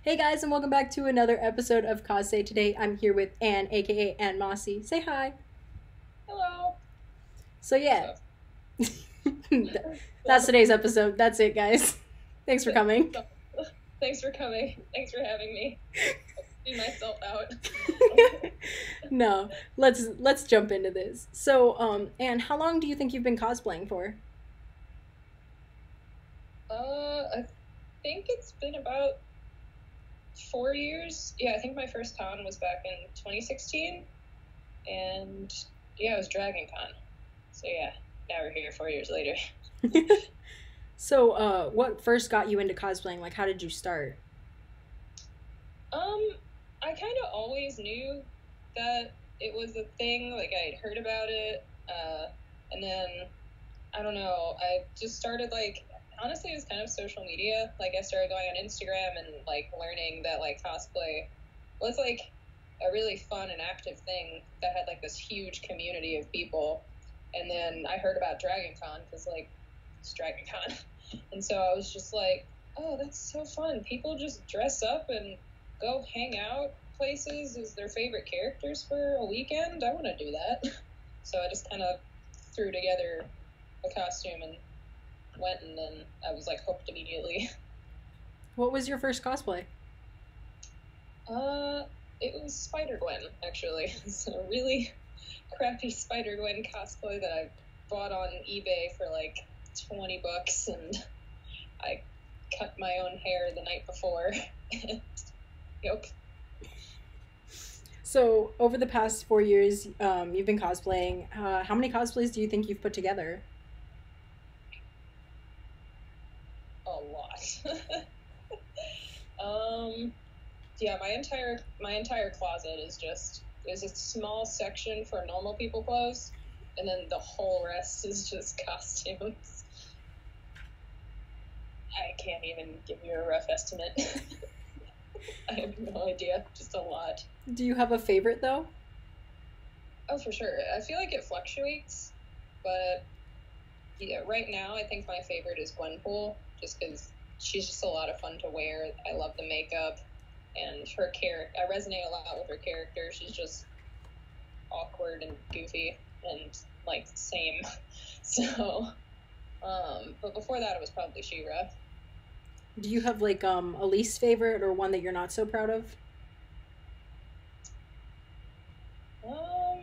Hey guys, and welcome back to another episode of Cos-Say. Today I'm here with Anne, aka Ann Mossy. Say hi. Hello. So yeah, that's today's episode. That's it, guys. Thanks for coming. Thanks for coming. Thanks for having me. I'll see myself out. No, let's jump into this. So, Anne, how long do you think you've been cosplaying for? I think it's been about 4 years. Yeah, I think my first con was back in 2016, and yeah, it was Dragon Con. So yeah, now we're here 4 years later. So, what first got you into cosplaying? Like, how did you start? Um, I kind of always knew that it was a thing. Like I'd heard about it, and then I don't know. I just started like honestly, it was kind of social media. Like I started going on Instagram and like learning that like cosplay was like a really fun and active thing that had like this huge community of people. And then I heard about Dragon Con because like it's Dragon Con, and so I was just like, oh, that's so fun. People just dress up and go hang out places as their favorite characters for a weekend. I want to do that. So I just kind of threw together a costume and went, and then I was like hooked immediately. What was your first cosplay? Uh, it was Spider Gwen actually. It's a really crappy Spider Gwen cosplay that I bought on eBay for like $20, and I cut my own hair the night before. Yep. So, over the past 4 years, you've been cosplaying. How many cosplays do you think you've put together? A lot. Yeah, my entire closet is a small section for normal people clothes, and then the whole rest is just costumes. I can't even give you a rough estimate. I have no idea. Just a lot. Do you have a favorite though? Oh, for sure. I feel like it fluctuates, but yeah, right now I think my favorite is Gwenpool, just because she's just a lot of fun to wear. I love the makeup and her character. I resonate a lot with her character. She's just awkward and goofy and like same. So, but before that it was probably She-Ra. Do you have like a least favorite or one that you're not so proud of? Um,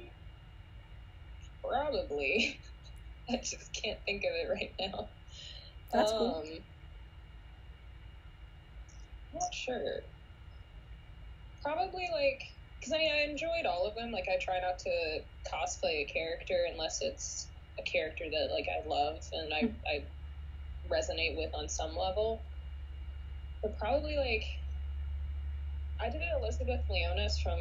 Probably. I just can't think of it right now. That's cool. Not sure. Probably like, because I mean, I enjoyed all of them. Like, I try not to cosplay a character unless it's a character that like I love and I resonate with on some level. But probably like, I did Elizabeth Leonis from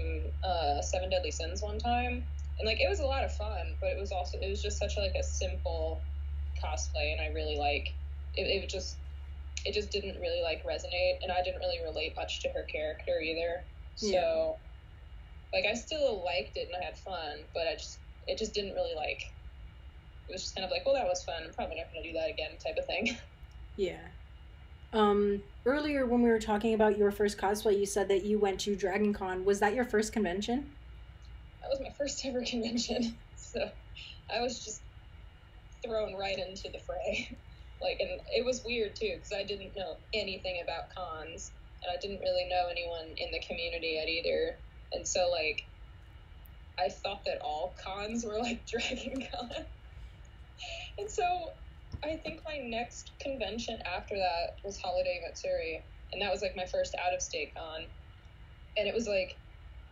Seven Deadly Sins one time, and like it was a lot of fun. But it was just such like a simple cosplay, and I really like it. It just didn't really like resonate, and I didn't really relate much to her character either. Yeah. So like I still liked it and I had fun, but it just didn't really like. It was just kind of like, well, that was fun. I'm probably not going to do that again, type of thing. Yeah. Earlier when we were talking about your first cosplay, you said that you went to Dragon Con. Was that your first convention? That was my first ever convention, so I was just thrown right into the fray. Like, and it was weird too because I didn't know anything about cons, and I didn't really know anyone in the community yet either. And so like, I thought that all cons were like Dragon Con. And so I think my next convention after that was Holiday Matsuri, and that was like my first out of state con. And it was like,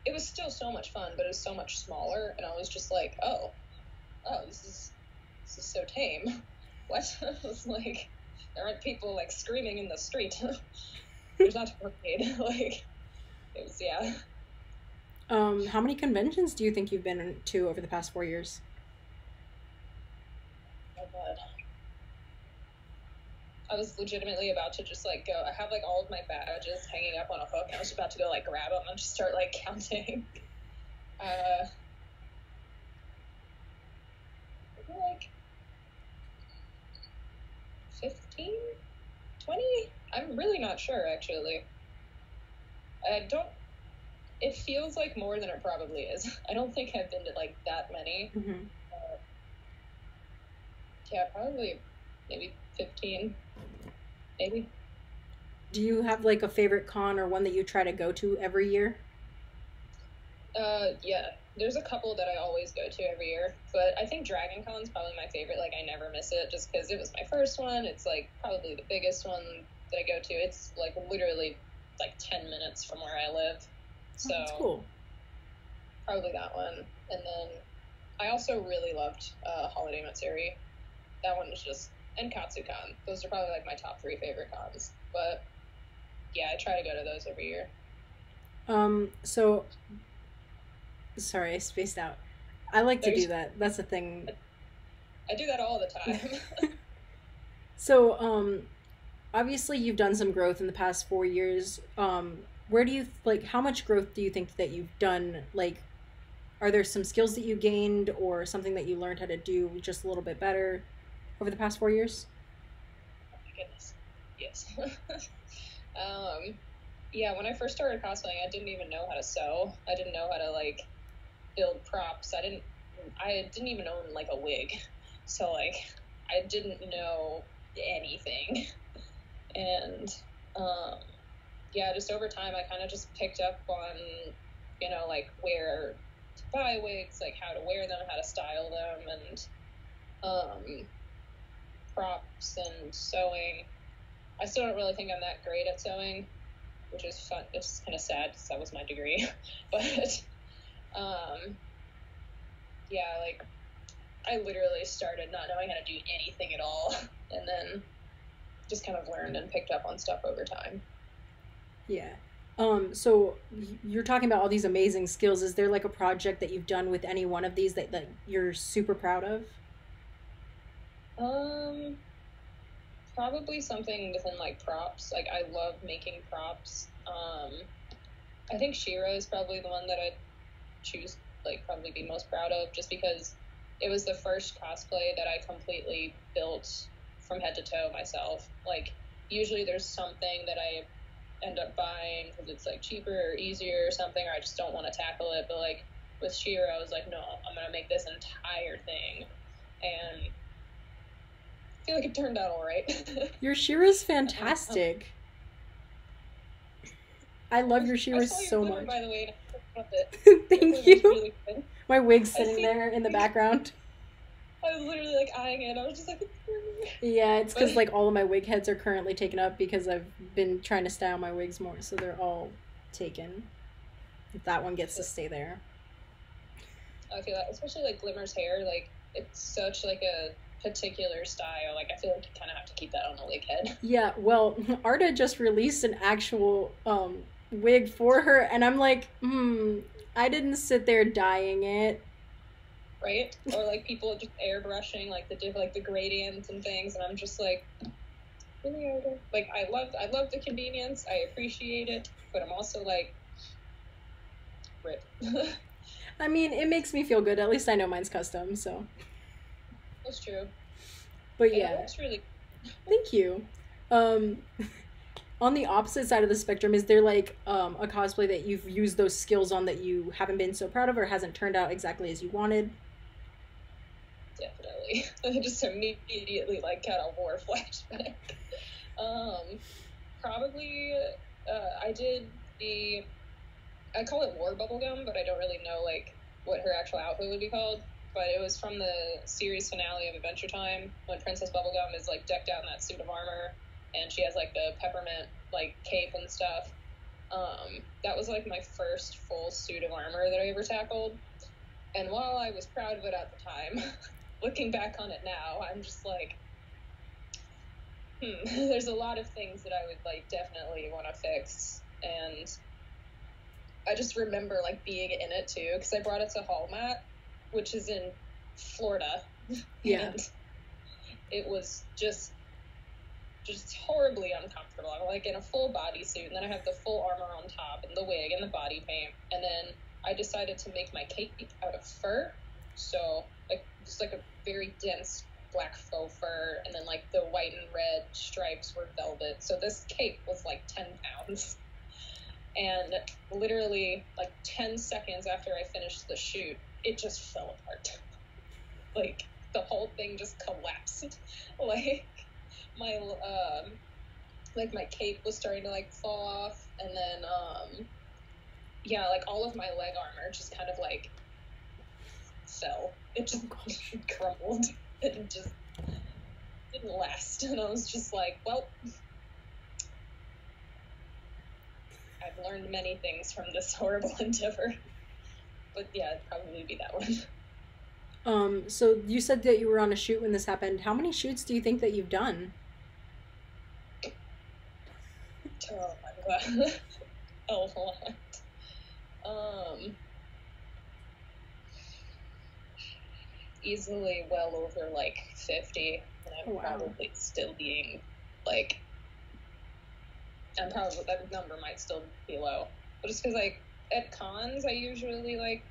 it was still so much fun, but it was so much smaller, and I was just like, oh, this is so tame. What? I was like, there aren't people like screaming in the street. There's not a parade. Like, it was, yeah. How many conventions do you think you've been to over the past 4 years? Oh god. I was legitimately about to just like go. I have like all of my badges hanging up on a hook, and I was about to go like grab them and just start like counting. Uh, Maybe like 15, 20. I'm really not sure actually. I don't. It feels like more than it probably is. I don't think I've been to like that many. Mm-hmm. Yeah, probably maybe 15, maybe. Do you have like a favorite con or one that you try to go to every year? Yeah. There's a couple that I always go to every year, but I think Dragon Con's probably my favorite. Like, I never miss it just because it was my first one. It's like probably the biggest one that I go to. It's like literally like 10 minutes from where I live. Oh, So that's cool. probably that one. And then I also really loved Holiday Matsuri. That one was just, and Katsucon. Those are probably like my top three favorite cons. But yeah, I try to go to those every year. So sorry, I spaced out. I like to do There's, that. That's the thing. I do that all the time. So, obviously you've done some growth in the past 4 years. Where do you like how much growth do you think that you've done? Like, are there some skills that you gained or something that you learned how to do just a little bit better over the past 4 years? Oh my goodness. Yes. um, yeah, when I first started cosplaying, I didn't even know how to sew. I didn't know how to like build props. I didn't even own like a wig. So like I didn't know anything. And um yeah, just over time I kind of just picked up on, like where to buy wigs, like how to wear them, how to style them, and um props and sewing. I still don't really think I'm that great at sewing, which is fun. It's kind of sad because that was my degree. But um yeah, like I literally started not knowing how to do anything at all, and then just kind of learned and picked up on stuff over time. Yeah. So you're talking about all these amazing skills. Is there like a project that you've done with any one of these that you're super proud of? Um, Probably something within like props. Like I love making props. I think Shira is probably the one that I'd choose, like probably be most proud of, just because it was the first cosplay that I completely built from head to toe myself. Like usually there's something that I end up buying because it's like cheaper or easier or something, or I just don't want to tackle it. But like with Shira, I was like, no, I'm gonna make this entire thing, and I feel like it turned out all right. Your Shira's um, fantastic. I love your I Shira saw your so Twitter, much. by the way, and I loved it. Your Thank Twitter was you. really good. My wig's I sitting see. there in the background. I was literally like eyeing it. I was just like, Yeah, it's but because like all of my wig heads are currently taken up because I've been trying to style my wigs more, so they're all taken. If that one gets to stay there. I feel that, especially like Glimmer's hair, like it's such like a particular style. Like I feel like you kind of have to keep that on a wig head, Yeah, well, Arta just released an actual wig for her, and I'm like, I didn't sit there dyeing it. right? Or like people just airbrushing like like the gradients and things, and I'm just like, really, Arda? Like I love the convenience. I appreciate it, but I'm also like, rip. I mean, it makes me feel good. At least I know mine's custom, so. That's true, But and it yeah, looks really. thank you. Um, on the opposite side of the spectrum, is there like a cosplay that you've used those skills on that you haven't been so proud of or hasn't turned out exactly as you wanted? Definitely. I just immediately like kind of war flashback. Um, Probably I did the I call it war bubblegum, but I don't really know like what her actual outfit would be called. But it was from the series finale of Adventure Time when Princess Bubblegum is like decked out in that suit of armor, and she has like the peppermint like cape and stuff. That was like my first full suit of armor that I ever tackled. And while I was proud of it at the time, looking back on it now, I'm just like, there's a lot of things that I would like definitely want to fix. And I just remember like being in it too, because I brought it to Hallmat, which is in Florida, Yeah. and it was just horribly uncomfortable. I'm like in a full bodysuit, and then I have the full armor on top, and the wig, and the body paint, and then I decided to make my cape out of fur, so like just like a very dense black faux fur, and then like the white and red stripes were velvet. So this cape was like 10 pounds, And literally, like 10 seconds after I finished the shoot, it just fell apart. Like, the whole thing just collapsed. Like, my, like, my cape was starting to, like, fall off. And then, yeah, like, all of my leg armor just kind of, like, fell. It just crumbled. It just didn't last. And I was just like, well, I've learned many things from this horrible endeavor. But yeah, it'd probably be that one. So you said that you were on a shoot when this happened. How many shoots do you think that you've done? Oh my god. A lot. Easily well over like 50, and I'm probably still being like, I'm probably, that number might still be low, but just because like at cons I usually like,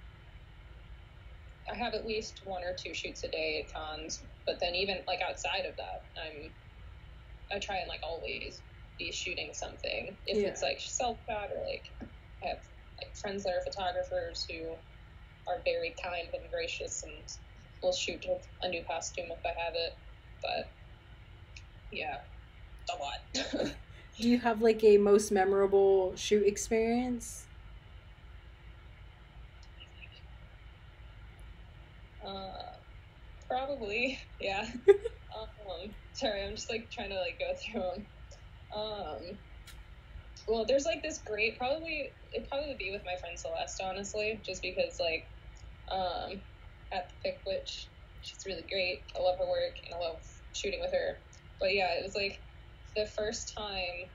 I have at least 1 or 2 shoots a day at cons, but then even like outside of that, I try and like always be shooting something, if it's like self-shot or like I have like friends that are photographers who are very kind and gracious and will shoot with a new costume if I have it. But yeah, a lot. Do you have like a most memorable shoot experience? Probably, yeah. Sorry, I'm just like trying to like go through them. Well, there's like this great, it'd probably be with my friend Celeste, honestly, just because like, at the Pick Witch, she's really great. I love her work and I love shooting with her. But yeah, it was like the first time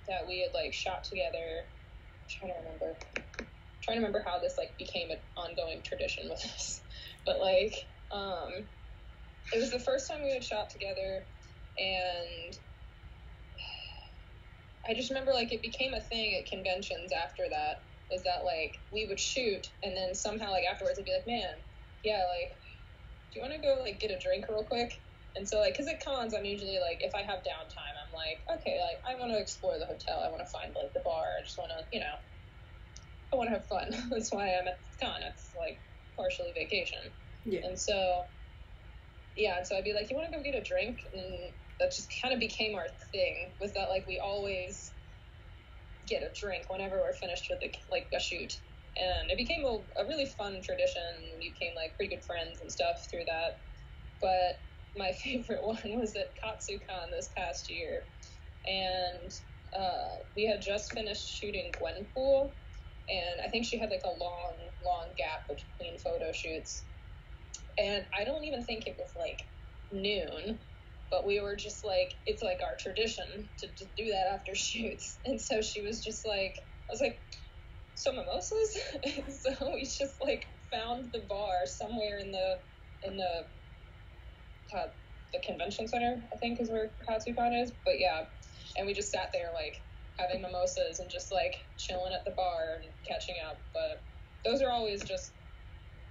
that we had like shot together. I'm trying to remember how this like became an ongoing tradition with us. But like, it was the first time we had shot together, and I just remember like it became a thing at conventions after that, was that like we would shoot and then somehow like afterwards I'd be like, man, yeah, like, do you want to go like get a drink real quick? And so like, because at cons I'm usually like, if I have downtime, I'm like, okay, like I want to explore the hotel, I want to find like the bar, I just want to, you know, I want to have fun. That's why I'm at the con. It's like partially vacation. Yeah. And so yeah, so I'd be like, you want to go get a drink? And that just kind of became our thing, was that like we always get a drink whenever we're finished with like a shoot. And it became a really fun tradition. We became like pretty good friends and stuff through that. But my favorite one was at Katsucon this past year. And we had just finished shooting Gwenpool, and I think she had like a long gap between photo shoots. And I don't even think it was like noon, but we were just like, it's like our tradition to do that after shoots. And so she was just like, I was like, so mimosas? And so we just like found the bar somewhere in the convention center, I think is where Katsucon is. But yeah, and we just sat there like having mimosas and just like chilling at the bar and catching up. But those are always just,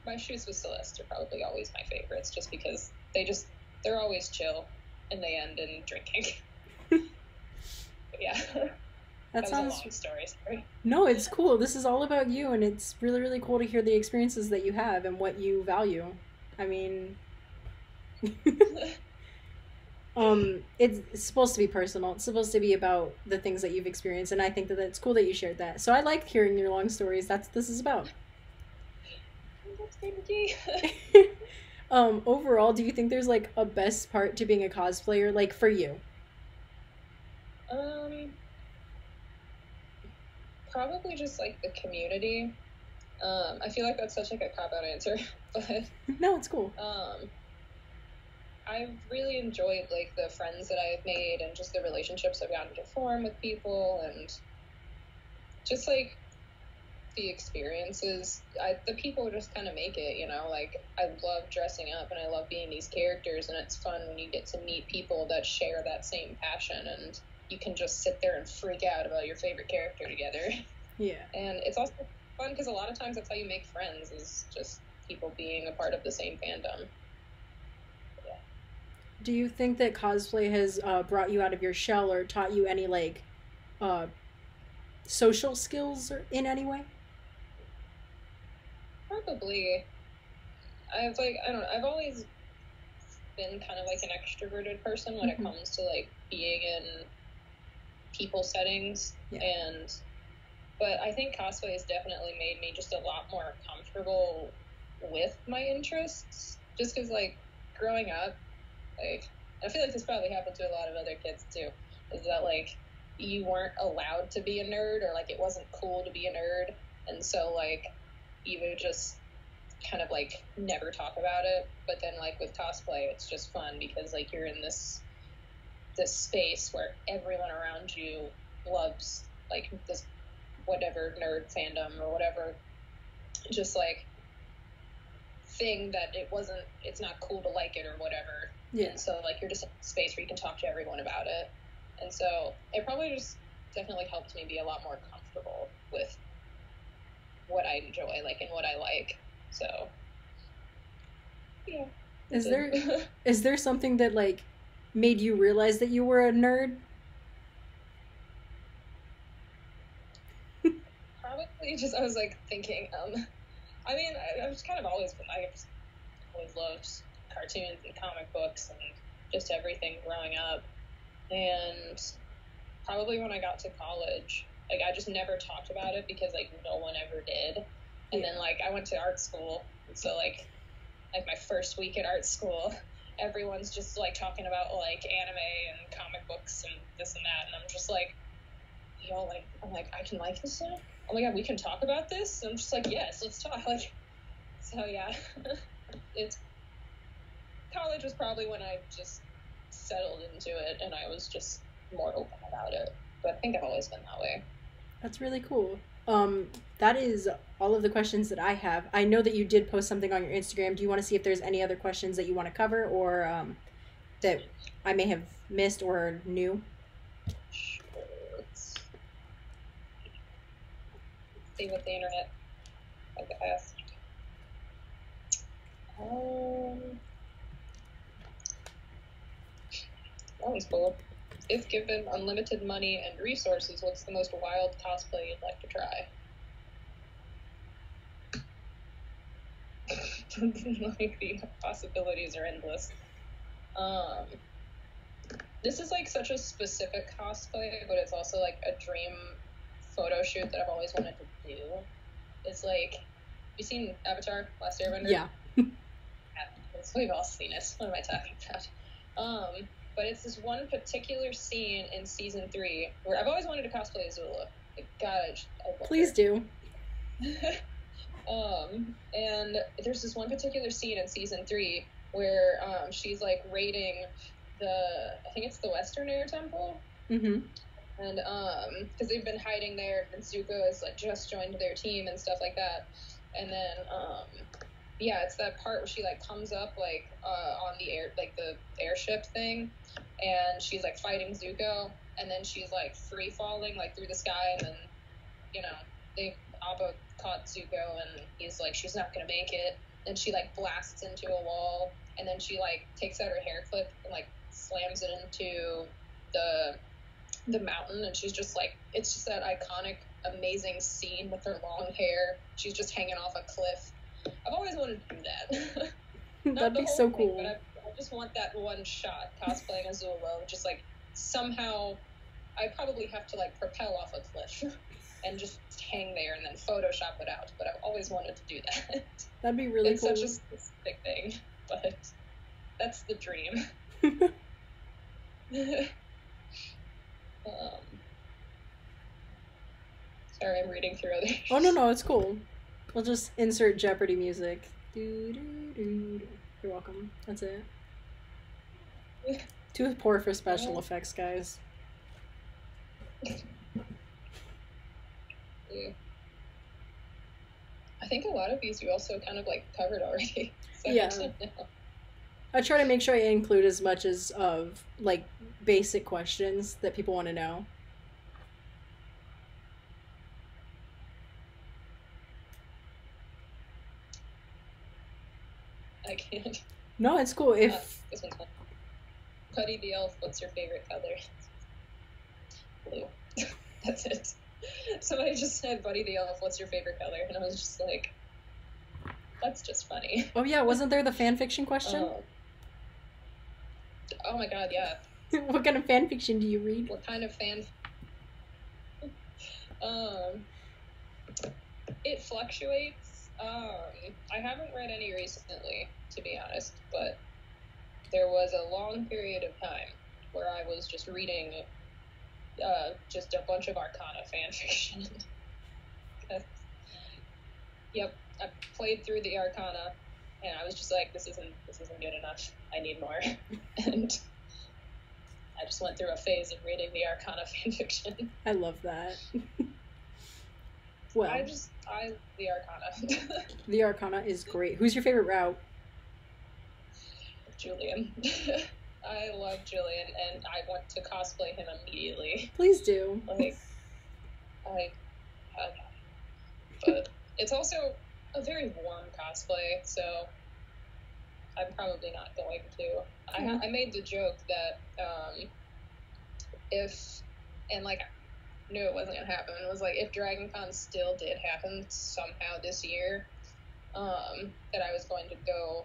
my shoots with Celeste are probably always my favorites, just because they're always chill and they end in drinking. But yeah. That sounds a long story. Sorry. No, it's cool. This is all about you, and it's really, really cool to hear the experiences that you have and what you value. I mean, it's supposed to be personal. It's supposed to be about the things that you've experienced, and I think that it's cool that you shared that. So I like hearing your long stories. That's what this is about. Overall, do you think there's like a best part to being a cosplayer, like for you? Probably just like the community. I feel like that's such like a cop-out answer, but no, it's cool. I've really enjoyed like the friends that I've made and just the relationships I've gotten to form with people, and just like the experiences. The people just kind of make it, you know, like I love dressing up and I love being these characters, and it's fun when you get to meet people that share that same passion, and you can just sit there and freak out about your favorite character together. Yeah. And it's also fun because a lot of times that's how you make friends, is just people being a part of the same fandom. Yeah. Do you think that cosplay has brought you out of your shell or taught you any like social skills in any way? Probably. I've like I don't know, I've always been kind of like an extroverted person when it comes to like being in people settings. Yeah. But I think cosplay has definitely made me just a lot more comfortable with my interests, just because like growing up, like I feel like this probably happened to a lot of other kids too, is that like you weren't allowed to be a nerd, or like it wasn't cool to be a nerd, and so like you would just kind of like never talk about it. But then like with cosplay, it's just fun because like you're in this space where everyone around you loves like this whatever nerd fandom or whatever just like thing that it's not cool to like it or whatever. Yeah. And so like you're just in a space where you can talk to everyone about it. And so it probably just definitely helped me be a lot more comfortable with what I enjoy, like, and what I like. So yeah. Is there something that like made you realize that you were a nerd? Probably just I was like thinking, I mean, I've just kind of always been, I just always loved cartoons and comic books and just everything growing up. And probably when I got to college, like I just never talked about it because like no one ever did. And then like I went to art school, and so like my first week at art school, everyone's just like talking about like anime and comic books and this and that, and I'm just like, yo, like I'm like I can like this stuff. Oh my god, we can talk about this. And I'm just like, yes, let's talk. Like, so yeah, it's college was probably when I just settled into it and I was just more open about it. But I think I've always been that way. That's really cool. That is all of the questions that I have. I know that you did post something on your Instagram. Do you want to see if there's any other questions that you want to cover, or that I may have missed or knew? Sure. Let's see what the internet has asked. That one's cool. If given unlimited money and resources, what's the most wild cosplay you'd like to try? Like the possibilities are endless. This is like such a specific cosplay, but it's also like a dream photo shoot that I've always wanted to do. It's like, you seen Avatar: Last Airbender? Yeah. We've all seen it. What am I talking about? But it's this one particular scene in season 3 where I've always wanted to cosplay Azula. Like, God, I love Please her. do. And there's this one particular scene in season 3 where she's like raiding I think it's the Western Air Temple. Mm-hmm. And because they've been hiding there, and Zuko has like just joined their team and stuff like that. And then yeah, it's that part where she like comes up like on the air, like the airship thing, and she's like fighting Zuko, and then she's like free falling like through the sky, and then Appa caught Zuko, and he's like, she's not gonna make it. And she like blasts into a wall, and then she like takes out her hair clip and like slams it into the mountain, and she's just like, it's just that iconic, amazing scene with her long hair. She's just hanging off a cliff. I've always wanted to do that. That'd be so cool. But I just want that one shot cosplaying Azula. Just like somehow, I probably have to like propel off a cliff and just hang there and then Photoshop it out. But I've always wanted to do that. That'd be really cool. It's such a specific thing, but that's the dream. Sorry, I'm reading through others. Oh, no, it's cool. We'll just insert Jeopardy music. You're welcome. That's it. Too poor for special effects, guys. Yeah. I think a lot of these you also kind of like covered already. So yeah. I try to make sure I include as much as of like basic questions that people want to know. I can't. No, it's cool. If this one's fun. Cuddy the Elf, what's your favorite color? Blue. That's it. Somebody just said, Buddy the Elf, what's your favorite color? And I was just like, that's just funny. Oh yeah, wasn't there the fan fiction question? Oh my god, yeah. What kind of fan fiction do you read? What kind of fan? It fluctuates. I haven't read any recently, to be honest, but there was a long period of time where I was just reading just a bunch of Arcana fan fiction. Yep, I played through the Arcana, and I was just like, this isn't good enough. I need more. And I just went through a phase of reading the Arcana fanfiction. I love that. Well, the Arcana. The Arcana is great. Who's your favorite route? Julian. I love Julian, and I want to cosplay him immediately. Please do. Like, but it's also a very warm cosplay, so I'm probably not going to. I made the joke that I knew it wasn't gonna happen. It was like, if Dragon Con still did happen somehow this year, that I was going to go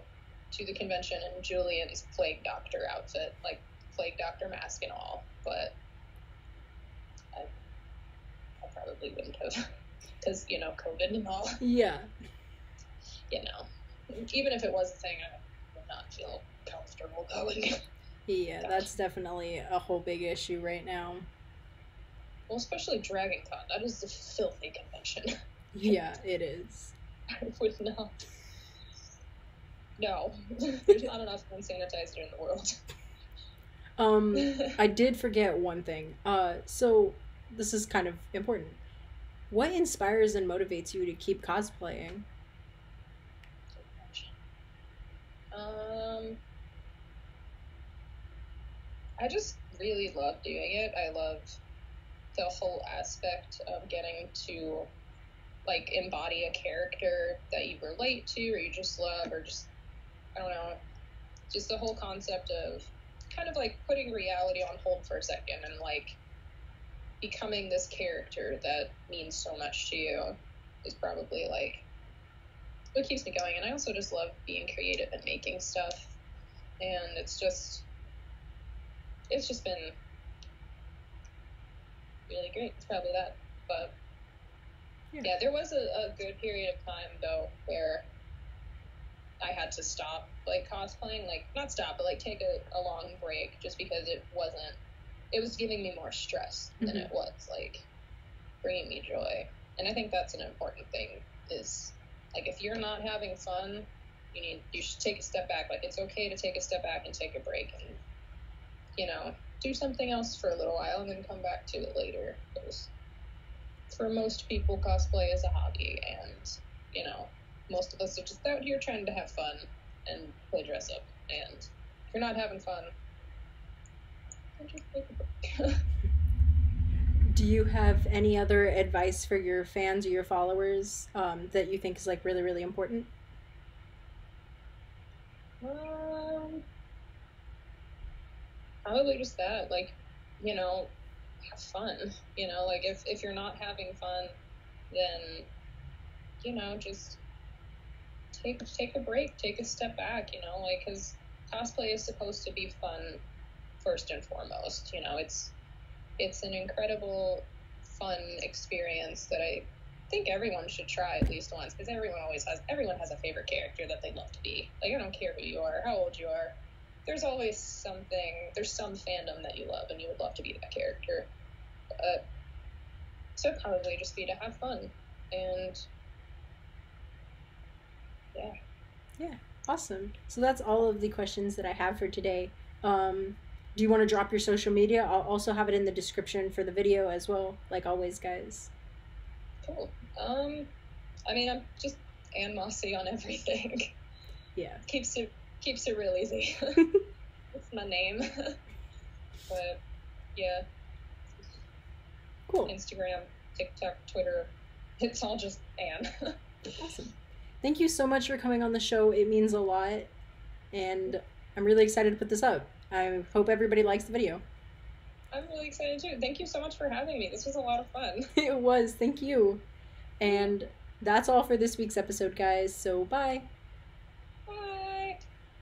to the convention in Julian's Plague Doctor outfit, like Plague Doctor mask and all, but I probably wouldn't have, because, COVID and all. Yeah. Even if it was a thing, I would not feel comfortable going. Yeah, that's definitely a whole big issue right now. Well, especially Dragon Con. That is a filthy convention. Yeah, it is. I would not. No. There's not enough hand sanitizer in the world. I did forget one thing. So this is kind of important. What inspires and motivates you to keep cosplaying? I just really love doing it. I love the whole aspect of getting to, like, embody a character that you relate to, or you just love, or just, I don't know, just the whole concept of kind of like putting reality on hold for a second and, like, becoming this character that means so much to you is probably, like, what keeps me going. And I also just love being creative and making stuff, and it's just been really great. It's probably that. But yeah, there was a good period of time though where I had to stop, like, cosplaying, like, not stop, but, like, take a long break, just because it was giving me more stress than it was, like, bringing me joy. And I think that's an important thing, is, like, if you're not having fun, you should take a step back. Like, it's okay to take a step back and take a break and, do something else for a little while and then come back to it later. Because for most people, cosplay is a hobby, and, most of us are just out here trying to have fun and play dress up. And if you're not having fun, just take a break. Do you have any other advice for your fans or your followers that you think is, like, really, really important? Probably just that, like, have fun. Like, if you're not having fun, then, just take a break, take a step back, like, because cosplay is supposed to be fun first and foremost. It's an incredible, fun experience that I think everyone should try at least once, because everyone has a favorite character that they'd love to be. Like, I don't care who you are, how old you are. There's always some fandom that you love, and you would love to be that character. So it'd probably just be to have fun, and yeah. Yeah, awesome. So that's all of the questions that I have for today. Do you want to drop your social media? I'll also have it in the description for the video as well, like always, guys. Cool. I'm just Ann Mossy on everything. Yeah. Keeps it real easy. It's my name. But yeah. Cool. Instagram, TikTok, Twitter. It's all just Ann. Awesome. Thank you so much for coming on the show. It means a lot, and I'm really excited to put this up. I hope everybody likes the video. I'm really excited too. Thank you so much for having me. This was a lot of fun. It was. Thank you. And that's all for this week's episode, guys. So bye. Bye.